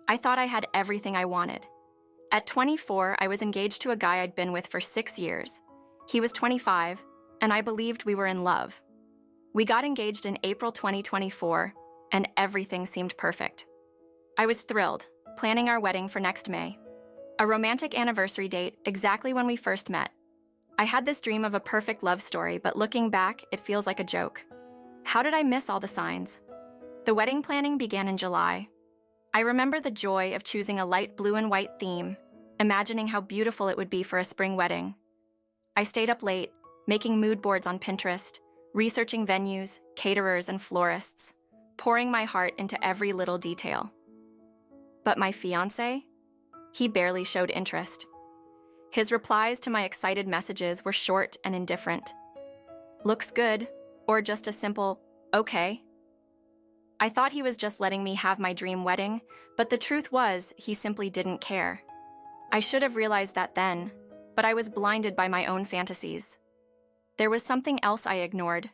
I thought I had everything I wanted. At 24, I was engaged to a guy I'd been with for 6 years. He was 25, and I believed we were in love. We got engaged in April 2024, and everything seemed perfect. I was thrilled, planning our wedding for next May. A romantic anniversary date, exactly when we first met. I had this dream of a perfect love story, but looking back, it feels like a joke. How did I miss all the signs? The wedding planning began in July. I remember the joy of choosing a light blue and white theme, imagining how beautiful it would be for a spring wedding. I stayed up late, making mood boards on Pinterest, researching venues, caterers, and florists, pouring my heart into every little detail. But my fiancé? He barely showed interest. His replies to my excited messages were short and indifferent. Looks good, or just a simple, okay. I thought he was just letting me have my dream wedding, but the truth was, he simply didn't care. I should have realized that then, but I was blinded by my own fantasies. There was something else I ignored,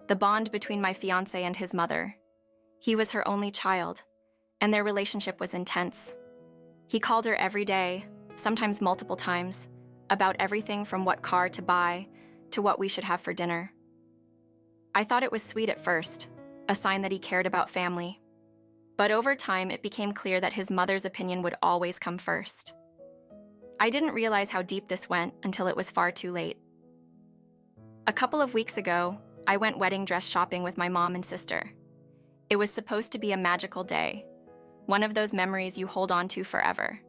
the bond between my fiancé and his mother. He was her only child, and their relationship was intense. He called her every day, sometimes multiple times, about everything from what car to buy to what we should have for dinner. I thought it was sweet at first, a sign that he cared about family. But over time, it became clear that his mother's opinion would always come first. I didn't realize how deep this went until it was far too late. A couple of weeks ago, I went wedding dress shopping with my mom and sister. It was supposed to be a magical day, one of those memories you hold on to forever.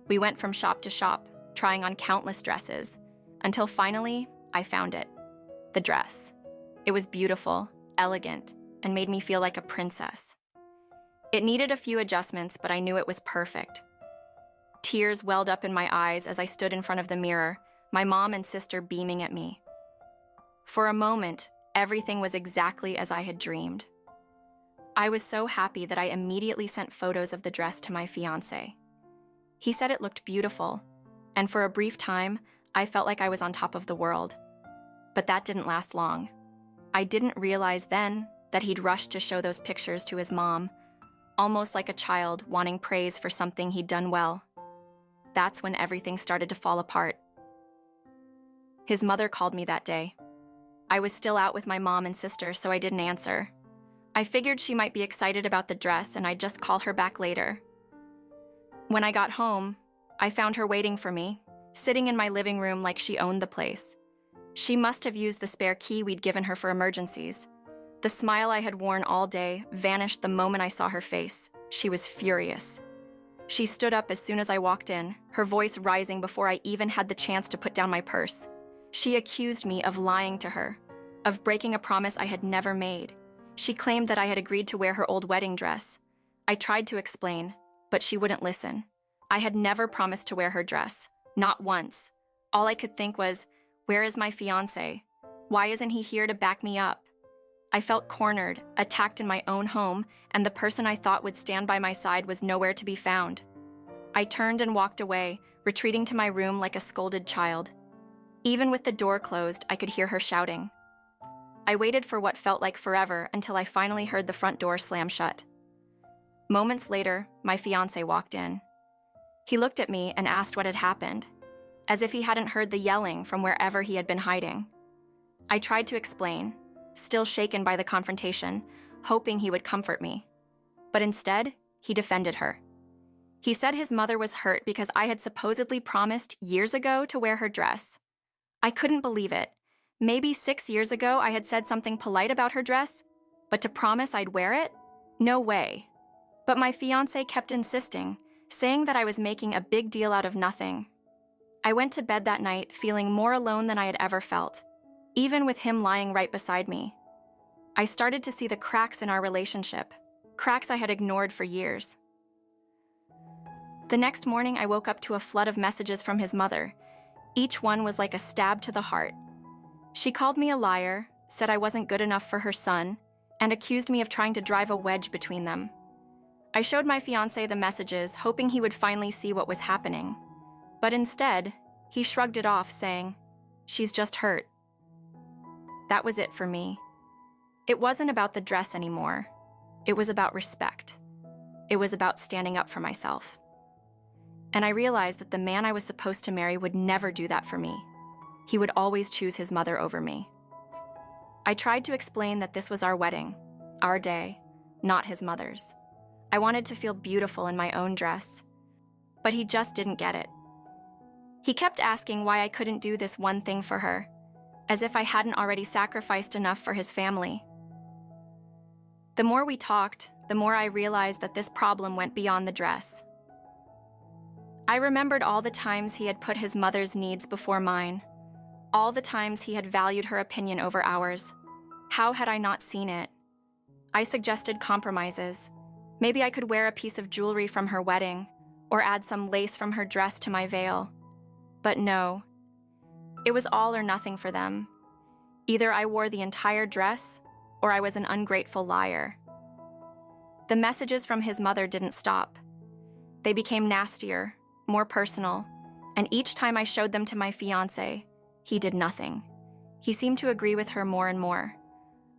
We went from shop to shop, trying on countless dresses, until finally, I found it. The dress. It was beautiful, elegant, and made me feel like a princess. It needed a few adjustments, but I knew it was perfect. Tears welled up in my eyes as I stood in front of the mirror, my mom and sister beaming at me. For a moment, everything was exactly as I had dreamed. I was so happy that I immediately sent photos of the dress to my fiancé. He said it looked beautiful, and for a brief time, I felt like I was on top of the world. But that didn't last long. I didn't realize then that he'd rushed to show those pictures to his mom, almost like a child wanting praise for something he'd done well. That's when everything started to fall apart. His mother called me that day. I was still out with my mom and sister, so I didn't answer. I figured she might be excited about the dress, and I'd just call her back later. When I got home, I found her waiting for me, sitting in my living room like she owned the place. She must have used the spare key we'd given her for emergencies. The smile I had worn all day vanished the moment I saw her face. She was furious. She stood up as soon as I walked in, her voice rising before I even had the chance to put down my purse. She accused me of lying to her, of breaking a promise I had never made. She claimed that I had agreed to wear her old wedding dress. I tried to explain, but she wouldn't listen. I had never promised to wear her dress, not once. All I could think was, where is my fiancé? Why isn't he here to back me up? I felt cornered, attacked in my own home, and the person I thought would stand by my side was nowhere to be found. I turned and walked away, retreating to my room like a scolded child. Even with the door closed, I could hear her shouting. I waited for what felt like forever until I finally heard the front door slam shut. Moments later, my fiancé walked in. He looked at me and asked what had happened, as if he hadn't heard the yelling from wherever he had been hiding. I tried to explain, still shaken by the confrontation, hoping he would comfort me. But instead, he defended her. He said his mother was hurt because I had supposedly promised years ago to wear her dress. I couldn't believe it. Maybe 6 years ago I had said something polite about her dress, but to promise I'd wear it? No way. But my fiancé kept insisting, saying that I was making a big deal out of nothing. I went to bed that night feeling more alone than I had ever felt, even with him lying right beside me. I started to see the cracks in our relationship, cracks I had ignored for years. The next morning, I woke up to a flood of messages from his mother. Each one was like a stab to the heart. She called me a liar, said I wasn't good enough for her son, and accused me of trying to drive a wedge between them. I showed my fiancé the messages, hoping he would finally see what was happening. But instead, he shrugged it off, saying, "She's just hurt." That was it for me. It wasn't about the dress anymore. It was about respect. It was about standing up for myself. And I realized that the man I was supposed to marry would never do that for me. He would always choose his mother over me. I tried to explain that this was our wedding, our day, not his mother's. I wanted to feel beautiful in my own dress, but he just didn't get it. He kept asking why I couldn't do this one thing for her, as if I hadn't already sacrificed enough for his family. The more we talked, the more I realized that this problem went beyond the dress. I remembered all the times he had put his mother's needs before mine, all the times he had valued her opinion over ours. How had I not seen it? I suggested compromises. Maybe I could wear a piece of jewelry from her wedding, or add some lace from her dress to my veil. But no, it was all or nothing for them. Either I wore the entire dress, or I was an ungrateful liar. The messages from his mother didn't stop. They became nastier, more personal, and each time I showed them to my fiancé, he did nothing. He seemed to agree with her more and more.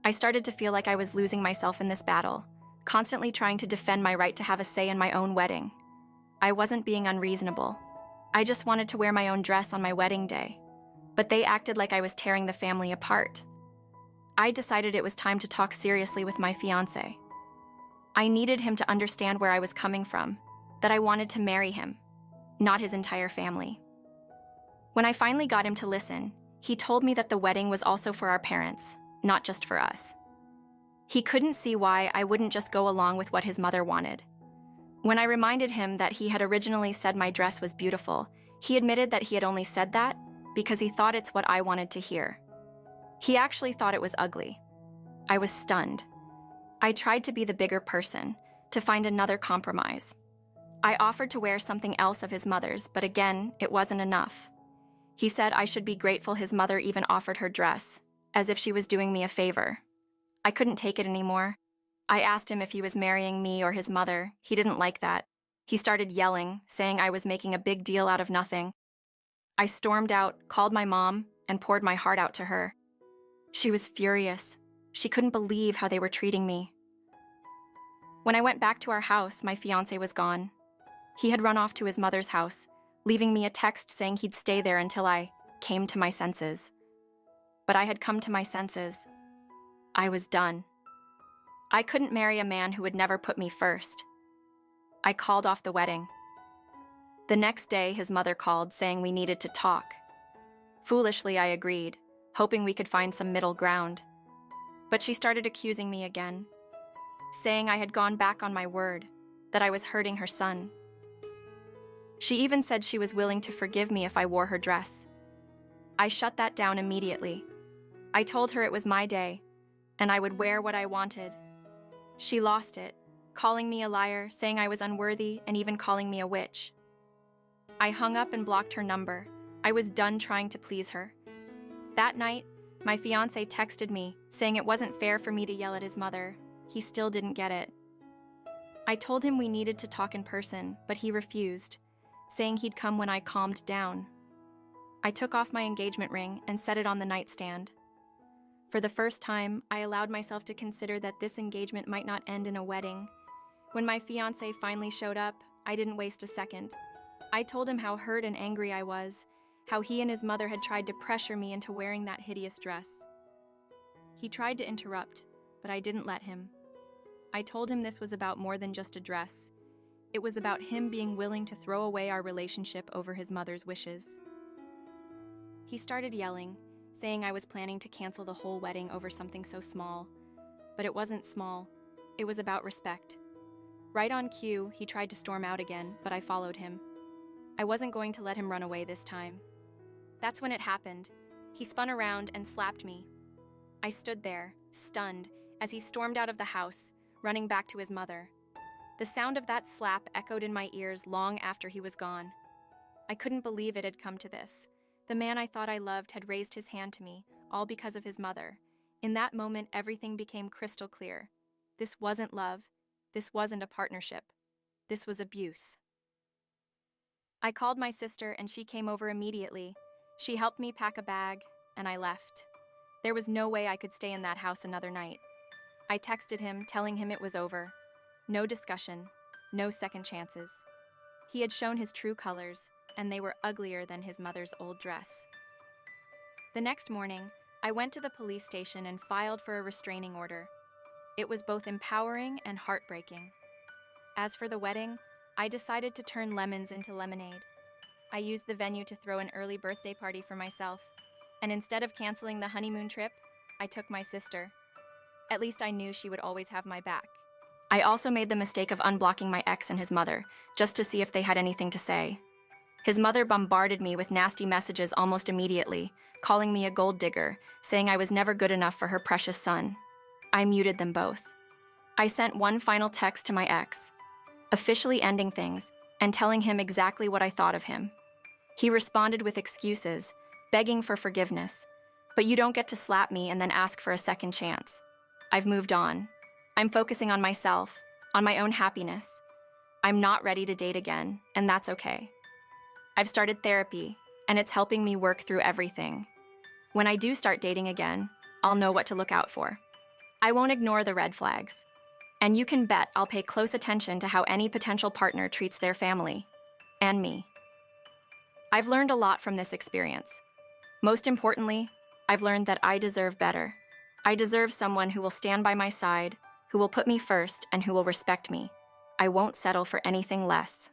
I started to feel like I was losing myself in this battle, constantly trying to defend my right to have a say in my own wedding. I wasn't being unreasonable. I just wanted to wear my own dress on my wedding day. But they acted like I was tearing the family apart. I decided it was time to talk seriously with my fiancé. I needed him to understand where I was coming from, that I wanted to marry him, not his entire family. When I finally got him to listen, he told me that the wedding was also for our parents, not just for us. He couldn't see why I wouldn't just go along with what his mother wanted. When I reminded him that he had originally said my dress was beautiful, he admitted that he had only said that because he thought it's what I wanted to hear. He actually thought it was ugly. I was stunned. I tried to be the bigger person, to find another compromise. I offered to wear something else of his mother's, but again, it wasn't enough. He said I should be grateful his mother even offered her dress, as if she was doing me a favor. I couldn't take it anymore. I asked him if he was marrying me or his mother. He didn't like that. He started yelling, saying I was making a big deal out of nothing. I stormed out, called my mom, and poured my heart out to her. She was furious. She couldn't believe how they were treating me. When I went back to our house, my fiancé was gone. He had run off to his mother's house, leaving me a text saying he'd stay there until I came to my senses. But I had come to my senses. I was done. I couldn't marry a man who would never put me first. I called off the wedding. The next day, his mother called, saying we needed to talk. Foolishly, I agreed, hoping we could find some middle ground. But she started accusing me again, saying I had gone back on my word, that I was hurting her son. She even said she was willing to forgive me if I wore her dress. I shut that down immediately. I told her it was my day, and I would wear what I wanted. She lost it, calling me a liar, saying I was unworthy, and even calling me a witch. I hung up and blocked her number. I was done trying to please her. That night, my fiancé texted me, saying it wasn't fair for me to yell at his mother. He still didn't get it. I told him we needed to talk in person, but he refused, saying he'd come when I calmed down. I took off my engagement ring and set it on the nightstand. For the first time, I allowed myself to consider that this engagement might not end in a wedding. When my fiancé finally showed up, I didn't waste a second. I told him how hurt and angry I was, how he and his mother had tried to pressure me into wearing that hideous dress. He tried to interrupt, but I didn't let him. I told him this was about more than just a dress. It was about him being willing to throw away our relationship over his mother's wishes. He started yelling, saying I was planning to cancel the whole wedding over something so small. But it wasn't small. It was about respect. Right on cue, he tried to storm out again, but I followed him. I wasn't going to let him run away this time. That's when it happened. He spun around and slapped me. I stood there, stunned, as he stormed out of the house, running back to his mother. The sound of that slap echoed in my ears long after he was gone. I couldn't believe it had come to this. The man I thought I loved had raised his hand to me, all because of his mother. In that moment, everything became crystal clear. This wasn't love. This wasn't a partnership. This was abuse. I called my sister and she came over immediately. She helped me pack a bag, and I left. There was no way I could stay in that house another night. I texted him, telling him it was over. No discussion, No second chances. He had shown his true colors, and they were uglier than his mother's old dress. The next morning, I went to the police station and filed for a restraining order. It was both empowering and heartbreaking. As for the wedding, I decided to turn lemons into lemonade. I used the venue to throw an early birthday party for myself, and instead of canceling the honeymoon trip, I took my sister. At least I knew she would always have my back. I also made the mistake of unblocking my ex and his mother, just to see if they had anything to say. His mother bombarded me with nasty messages almost immediately, calling me a gold digger, saying I was never good enough for her precious son. I muted them both. I sent one final text to my ex, officially ending things and telling him exactly what I thought of him. He responded with excuses, begging for forgiveness. But you don't get to slap me and then ask for a second chance. I've moved on. I'm focusing on myself, on my own happiness. I'm not ready to date again, and that's okay. I've started therapy, and it's helping me work through everything. When I do start dating again, I'll know what to look out for. I won't ignore the red flags. And you can bet I'll pay close attention to how any potential partner treats their family, and me. I've learned a lot from this experience. Most importantly, I've learned that I deserve better. I deserve someone who will stand by my side, who will put me first, and who will respect me. I won't settle for anything less.